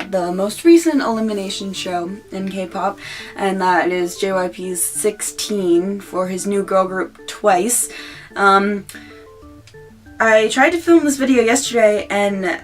about the most recent elimination show in K-pop, and that is JYP's 16 for his new girl group Twice. I tried to film this video yesterday, and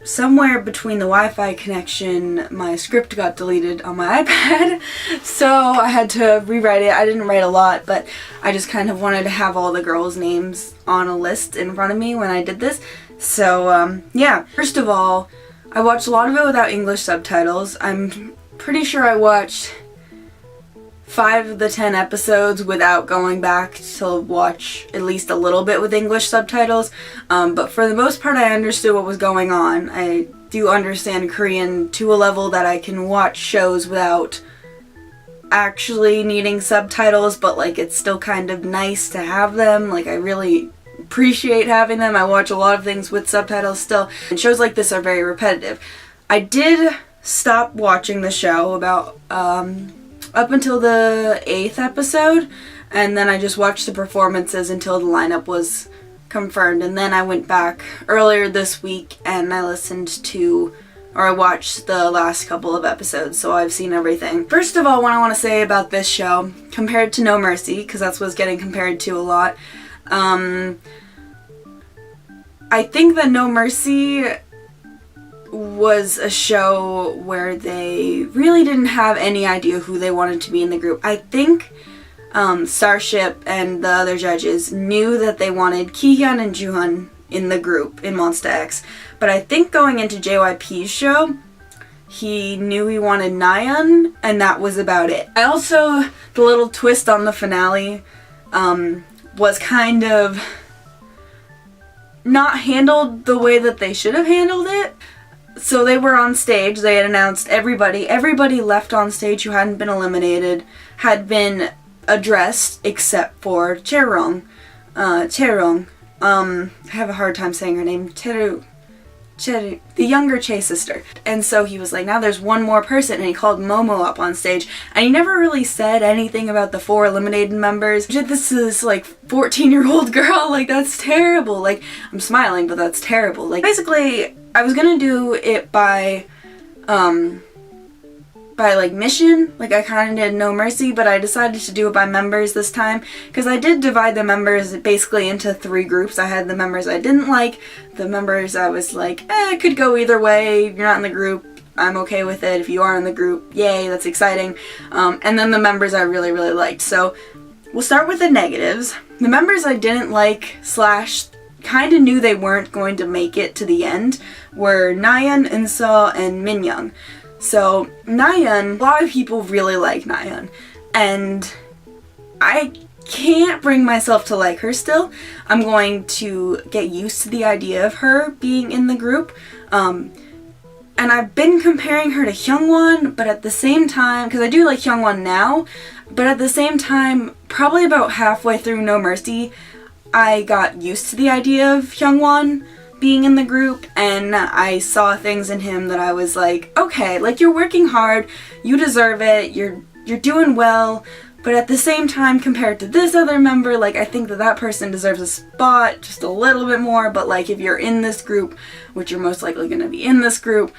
somewhere between the Wi-Fi connection, my script got deleted on my iPad, so I had to rewrite it. I didn't write a lot, but I just kind of wanted to have all the girls' names on a list in front of me when I did this. So, yeah. First of all, I watched a lot of it without English subtitles. I'm pretty sure I watched 5 of the 10 episodes without going back to watch at least a little bit with English subtitles, but for the most part I understood what was going on. I do understand Korean to a level that I can watch shows without actually needing subtitles, but like it's still kind of nice to have them. Like I really appreciate having them. I watch a lot of things with subtitles still, and shows like this are very repetitive. I did stop watching the show about up until the 8th episode, and then I just watched the performances until the lineup was confirmed, and then I went back earlier this week and I I watched the last couple of episodes, so I've seen everything. First of all, what I want to say about this show, compared to No Mercy, because that's what's getting compared to a lot, I think that No Mercy was a show where they really didn't have any idea who they wanted to be in the group. I think Starship and the other judges knew that they wanted Kihyun and Joohyun in the group in Monsta X, but I think going into JYP's show, he knew he wanted Nayeon, and that was about it. I also, the little twist on the finale was kind of not handled the way that they should have handled it. So they were on stage, they had announced everybody left on stage who hadn't been eliminated had been addressed except for Chaeryeong. I have a hard time saying her name, Cheru, the younger Che sister. And so he was like, now there's one more person, and he called Momo up on stage, and he never really said anything about the 4 eliminated members. This is like 14-year-old girl, like that's terrible. Like, I'm smiling, but that's terrible. Like, basically, I was gonna do it by like mission, like I kind of did No Mercy, but I decided to do it by members this time, because I did divide the members basically into 3 groups. I had the members I didn't like, the members I was like, it could go either way, if you're not in the group, I'm okay with it, if you are in the group, yay, that's exciting, and then the members I really, really liked. So we'll start with the negatives. The members I didn't like / kind of knew they weren't going to make it to the end were Nayeon, Insa, and Min-young. So Nayeon, a lot of people really like Nayeon, and I can't bring myself to like her still. I'm going to get used to the idea of her being in the group, and I've been comparing her to Hyungwon, but at the same time, because I do like Hyungwon now, but at the same time, probably about halfway through No Mercy, I got used to the idea of Hyungwon being in the group, and I saw things in him that I was like, okay, like you're working hard, you deserve it, you're doing well, but at the same time, compared to this other member, like I think that person deserves a spot just a little bit more, but like if you're in this group, which you're most likely gonna be in this group,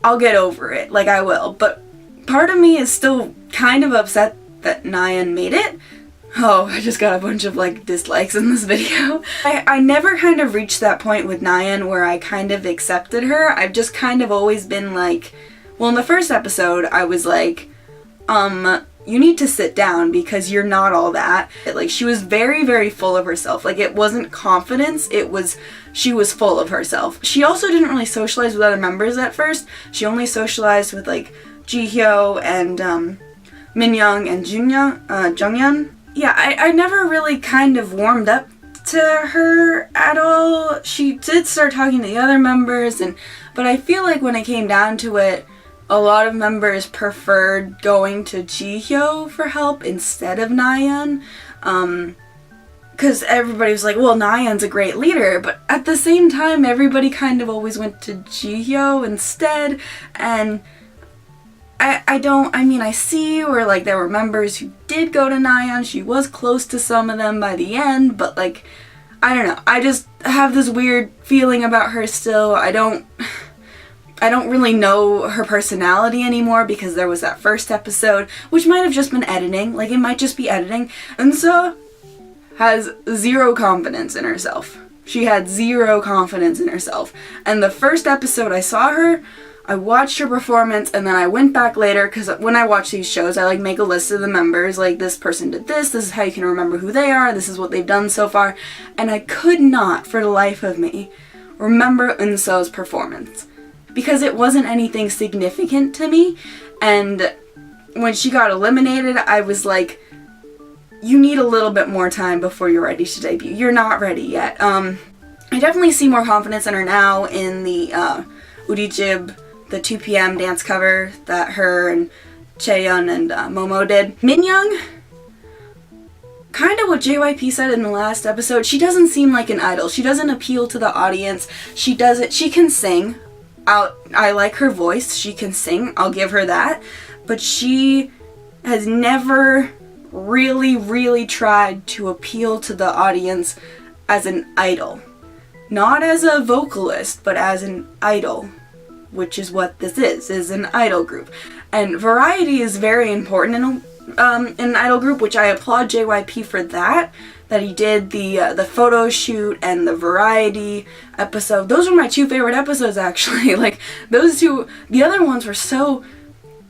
I'll get over it, like I will. But part of me is still kind of upset that Nayeon made it. Oh, I just got a bunch of like dislikes in this video. I never kind of reached that point with Nayeon where I kind of accepted her. I've just kind of always been like, well, in the first episode I was like, you need to sit down because you're not all that. Like, she was very, very full of herself. Like, it wasn't confidence, she was full of herself. She also didn't really socialize with other members at first. She only socialized with like Jihyo and Min-young and Jung-young. Yeah, I never really kind of warmed up to her at all. She did start talking to the other members, but I feel like when it came down to it, a lot of members preferred going to Jihyo for help instead of Nayeon, because everybody was like, well, Nayeon's a great leader, but at the same time, everybody kind of always went to Jihyo instead, and I see where like there were members who did go to Nayeon. She was close to some of them by the end, but like, I don't know. I just have this weird feeling about her still. I don't I don't really know her personality anymore because there was that first episode, which might have just been editing, like it might just be editing. Eunso has zero confidence in herself. She had zero confidence in herself. And the first episode I saw her, I watched her performance, and then I went back later, because when I watch these shows, I like make a list of the members, like this person did this is how you can remember who they are, this is what they've done so far, and I could not, for the life of me, remember Eunso's performance, because it wasn't anything significant to me, and when she got eliminated, I was like, you need a little bit more time before you're ready to debut. You're not ready yet. I definitely see more confidence in her now in the Urijib, the 2 p.m. dance cover that her and Chaeyeon and Momo did. Min-young, kind of what JYP said in the last episode, she doesn't seem like an idol. She doesn't appeal to the audience. She can sing. I like her voice. She can sing. I'll give her that. But she has never really tried to appeal to the audience as an idol. Not as a vocalist, but as an idol, which is what this is an idol group. And variety is very important in an idol group, which I applaud JYP for that he did the photo shoot and the variety episode. Those were my 2 favorite episodes, actually. Like, those two, the other ones were so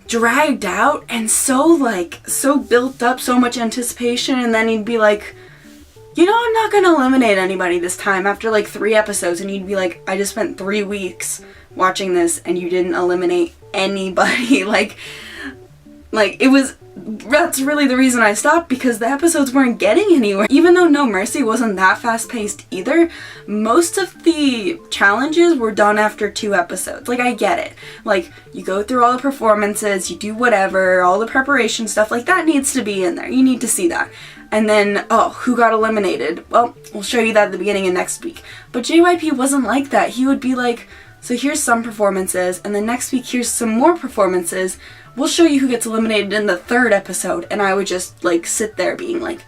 dragged out and so built up, so much anticipation, and then he'd be like, you know, I'm not gonna eliminate anybody this time after like 3 episodes, and you'd be like, I just spent 3 weeks watching this and you didn't eliminate anybody. like it was, that's really the reason I stopped, because the episodes weren't getting anywhere. Even though No Mercy wasn't that fast-paced either, most of the challenges were done after 2 episodes. Like, I get it. Like, you go through all the performances, you do whatever, all the preparation stuff, like, that needs to be in there. You need to see that. And then, oh, who got eliminated? Well, we'll show you that at the beginning of next week. But JYP wasn't like that. He would be like, so here's some performances, and then next week here's some more performances. We'll show you who gets eliminated in the 3rd episode. And I would just, like, sit there being like,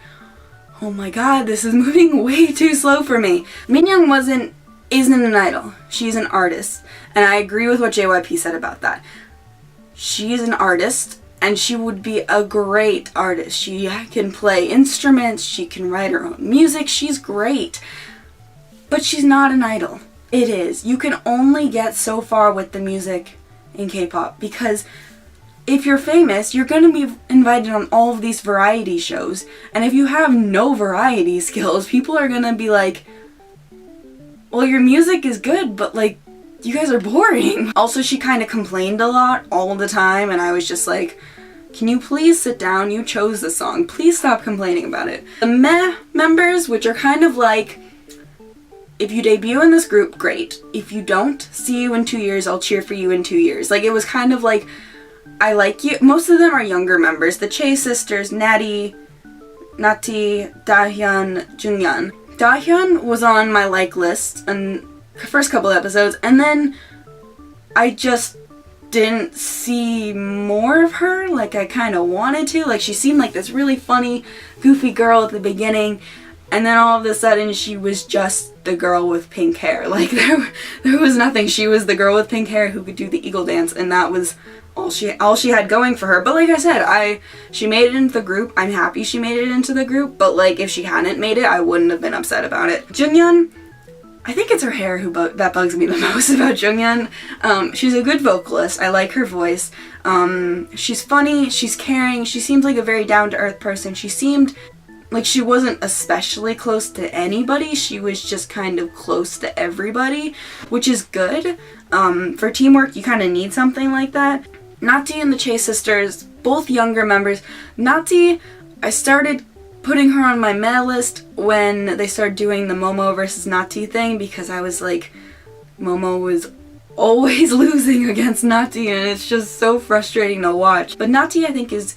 oh my god, this is moving way too slow for me. Min-young isn't an idol. She's an artist. And I agree with what JYP said about that. She's an artist, and she would be a great artist. She can play instruments, she can write her own music, she's great. But she's not an idol. It is. You can only get so far with the music in K-pop, because if you're famous, you're going to be invited on all of these variety shows, and if you have no variety skills, people are going to be like, well, your music is good, but like, you guys are boring. Also, she kind of complained a lot all the time, and I was just like, can you please sit down? You chose the song. Please stop complaining about it. The meh members, which are kind of like, if you debut in this group, great. If you don't, see you in 2 years, I'll cheer for you in 2 years. Like, it was kind of like, I like you. Most of them are younger members. The Chae sisters, Nati, Dahyun, Jin-Young. Dahyun was on my like list in the first couple episodes, and then I just didn't see more of her like I kind of wanted to. Like, she seemed like this really funny, goofy girl at the beginning, and then all of a sudden she was just the girl with pink hair. Like, there was nothing. She was the girl with pink hair who could do the eagle dance, and that was all she had going for her. But like I said, she made it into the group. I'm happy she made it into the group, but like, if she hadn't made it, I wouldn't have been upset about it. Jin-Young, I think it's her hair that bugs me the most about Jin-Young. She's a good vocalist. I like her voice. She's funny, she's caring, she seems like a very down-to-earth person. She seemed like she wasn't especially close to anybody, she was just kind of close to everybody, which is good. For teamwork, you kind of need something like that. Nati and the Chae sisters, both younger members. Nati, I started putting her on my meh list when they started doing the Momo versus Nati thing, because I was like, Momo was always losing against Nati, and it's just so frustrating to watch. But Nati, I think, is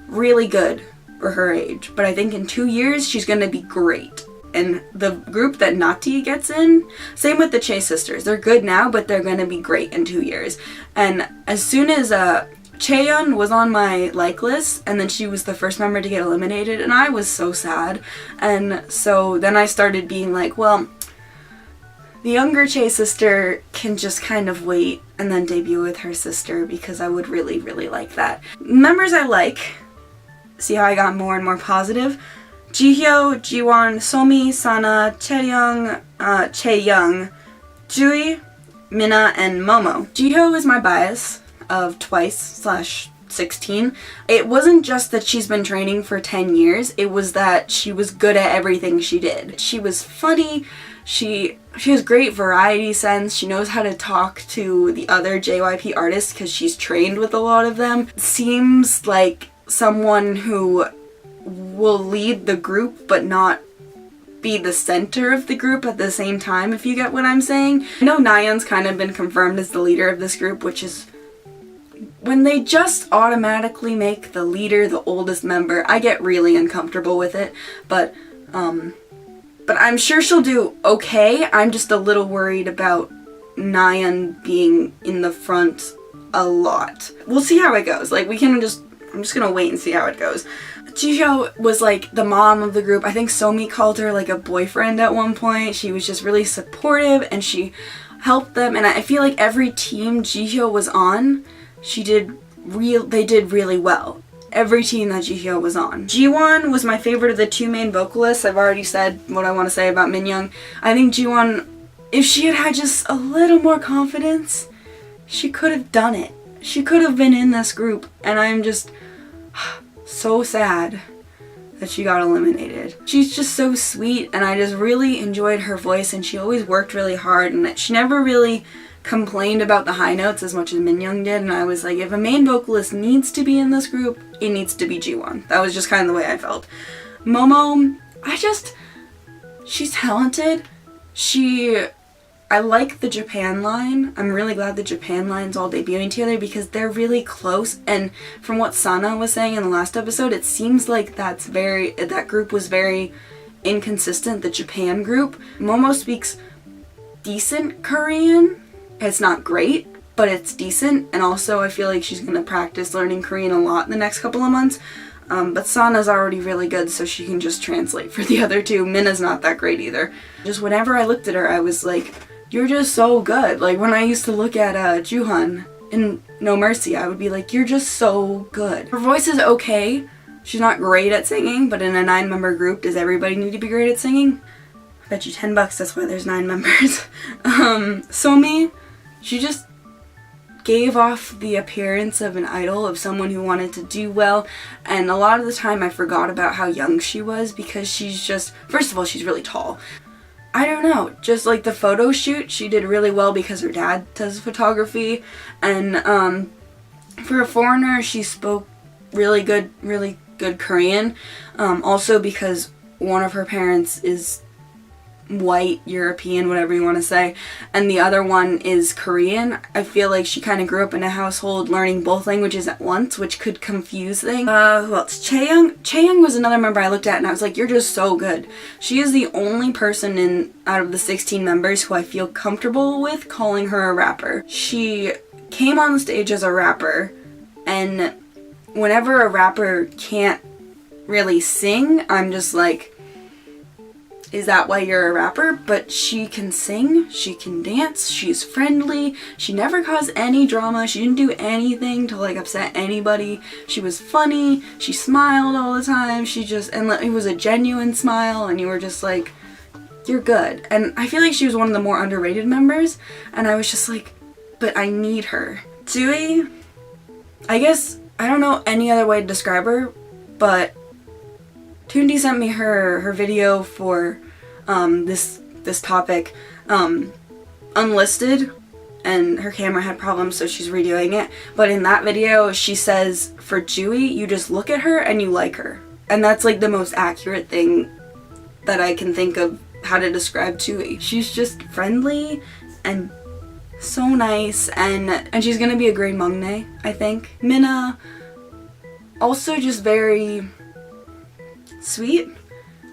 really good for her age, but I think in 2 years she's gonna be great. And the group that Nati gets in, same with the Chae sisters, they're good now, but they're gonna be great in 2 years. And as soon as Chaeyeon was on my like list, and then she was the first member to get eliminated, and I was so sad. And so then I started being like, well, The younger Che sister can just kind of wait and then debut with her sister because I would really, really like that. Members I like, see how I got more and more positive? Jihyo, Jiwon, Somi, Sana, Chae-young, Jui, Minna, and Momo. Jihyo is my bias of Twice/16. It wasn't just that she's been training for 10 years, it was that she was good at everything she did. She was funny, she has great variety sense, she knows how to talk to the other JYP artists because she's trained with a lot of them. Seems like someone who will lead the group but not be the center of the group at the same time, if you get what I'm saying. I know Nayeon's kind of been confirmed as the leader of this group, which is when they just automatically make the leader the oldest member, I get really uncomfortable with it, but I'm sure she'll do okay. I'm just a little worried about Nayeon being in the front a lot. We'll see how it goes. Like, I'm just gonna wait and see how it goes. Jihyo was like the mom of the group. I think Somi called her like a boyfriend at one point. She was just really supportive and she helped them, and I feel like every team Jihyo was on, they did really well. Every team that Jihyo was on. Jiwon was my favorite of the two main vocalists. I've already said what I want to say about Min-young. I think Jiwon, if she had had just a little more confidence, she could have done it. She could have been in this group, and I'm just so sad that she got eliminated. She's just so sweet, and I just really enjoyed her voice, and she always worked really hard, and she never really complained about the high notes as much as Min-young did, and I was like, if a main vocalist needs to be in this group, it needs to be Jiwon. That was just kind of the way I felt. Momo, she's talented. I like the Japan line. I'm really glad the Japan line's all debuting together because they're really close, and from what Sana was saying in the last episode, it seems like that group was very inconsistent, the Japan group. Momo speaks decent Korean. It's not great, but it's decent, and also I feel like she's gonna practice learning Korean a lot in the next couple of months. But Sana's already really good, so she can just translate for the other two. Minna's not that great either. Just whenever I looked at her, I was like, you're just so good. Like when I used to look at Joohan in No Mercy, I would be like, you're just so good. Her voice is okay. She's not great at singing, but in a 9-member group, does everybody need to be great at singing? I bet you $10, that's why there's 9 members. Somi, she just gave off the appearance of an idol, of someone who wanted to do well, and a lot of the time I forgot about how young she was because she's just, first of all, she's really tall. I don't know, just like the photo shoot, she did really well because her dad does photography, and for a foreigner, she spoke really good Korean, also because one of her parents is white, European, whatever you want to say, and the other one is Korean. I feel like she kind of grew up in a household learning both languages at once, which could confuse things. Who else? Chae-young was another member I looked at and I was like, you're just so good. She is the only person out of the 16 members who I feel comfortable with calling her a rapper. She came on stage as a rapper, and whenever a rapper can't really sing, I'm just like, is that why you're a rapper? But she can sing, she can dance, she's friendly, she never caused any drama, she didn't do anything to like upset anybody, she was funny, she smiled all the time, and it was a genuine smile, and you were just like, you're good. And I feel like she was one of the more underrated members, and I was just like, but I need her. Dewey, I guess, I don't know any other way to describe her, but Tundi sent me her video for this topic, unlisted, and her camera had problems, so she's redoing it. But in that video, she says, for Jui, you just look at her and you like her. And that's like the most accurate thing that I can think of how to describe Jui. She's just friendly and so nice, and she's gonna be a great Mangne, I think. Minna, also just very sweet.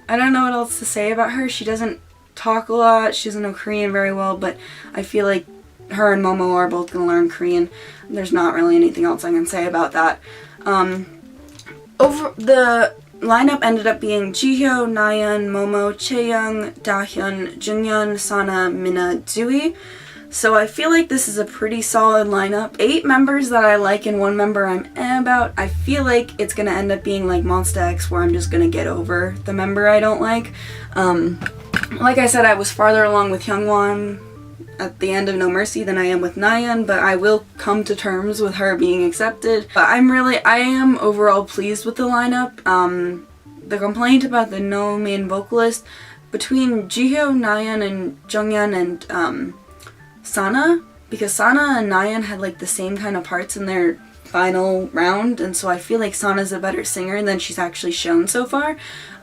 I don't know what else to say about her. She doesn't talk a lot, she doesn't know Korean very well, but I feel like her and Momo are both gonna learn Korean. There's not really anything else I can say about that. Over the lineup ended up being Jihyo, Nayeon, Momo, Chaeyoung, Dahyun, Jin-Young, Sana, Mina, Zui. So I feel like this is a pretty solid lineup. 8 members that I like and 1 member I'm about. I feel like it's gonna end up being like Monsta X, where I'm just gonna get over the member I don't like. Like I said, I was farther along with Hyungwon at the end of No Mercy than I am with Nayeon, but I will come to terms with her being accepted. But I am overall pleased with the lineup. The complaint about the no main vocalist, between Jihyo, Nayeon, and Jonghyun and Sana, because Sana and Nayeon had like the same kind of parts in their final round, and so I feel like Sana's a better singer than she's actually shown so far.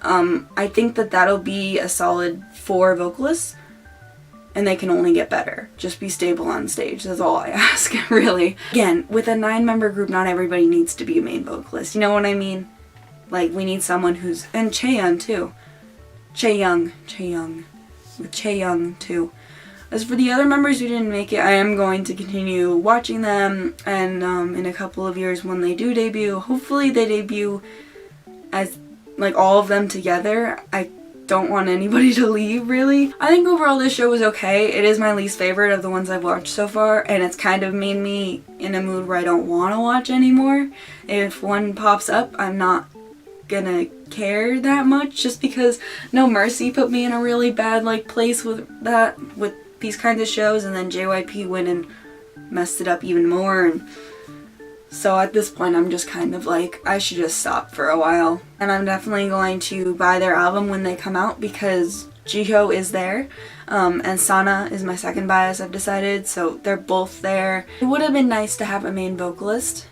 I think that that'll be a solid 4 vocalists, and they can only get better. Just be stable on stage, that's all I ask, really. Again, with a 9-member group, not everybody needs to be a main vocalist, you know what I mean? Like, we need someone who's, and Chaeyoung too. Chaeyoung, with Chaeyoung too. As for the other members who didn't make it, I am going to continue watching them, and in a couple of years when they do debut, hopefully they debut as like all of them together. I don't want anybody to leave, really. I think overall this show was okay. It is my least favorite of the ones I've watched so far, and it's kind of made me in a mood where I don't want to watch anymore. If one pops up, I'm not gonna care that much, just because No Mercy put me in a really bad like place with these kinds of shows, and then JYP went and messed it up even more, and so at this point I'm just kind of like, I should just stop for a while. And I'm definitely going to buy their album when they come out, because Jihyo is there, and Sana is my second bias, I've decided, so they're both there. It would have been nice to have a main vocalist,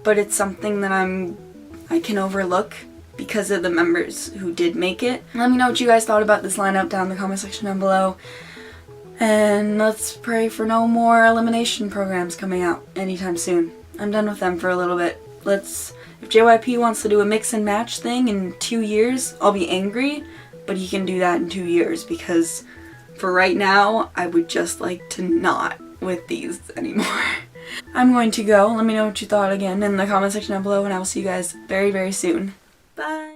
but it's something that I can overlook because of the members who did make it. Let me know what you guys thought about this lineup down in the comment section down below. And let's pray for no more elimination programs coming out anytime soon. I'm done with them for a little bit. If JYP wants to do a mix and match thing in 2 years, I'll be angry, but he can do that in 2 years, because for right now, I would just like to not with these anymore. I'm going to go. Let me know what you thought again in the comment section down below, and I will see you guys very, very soon. Bye!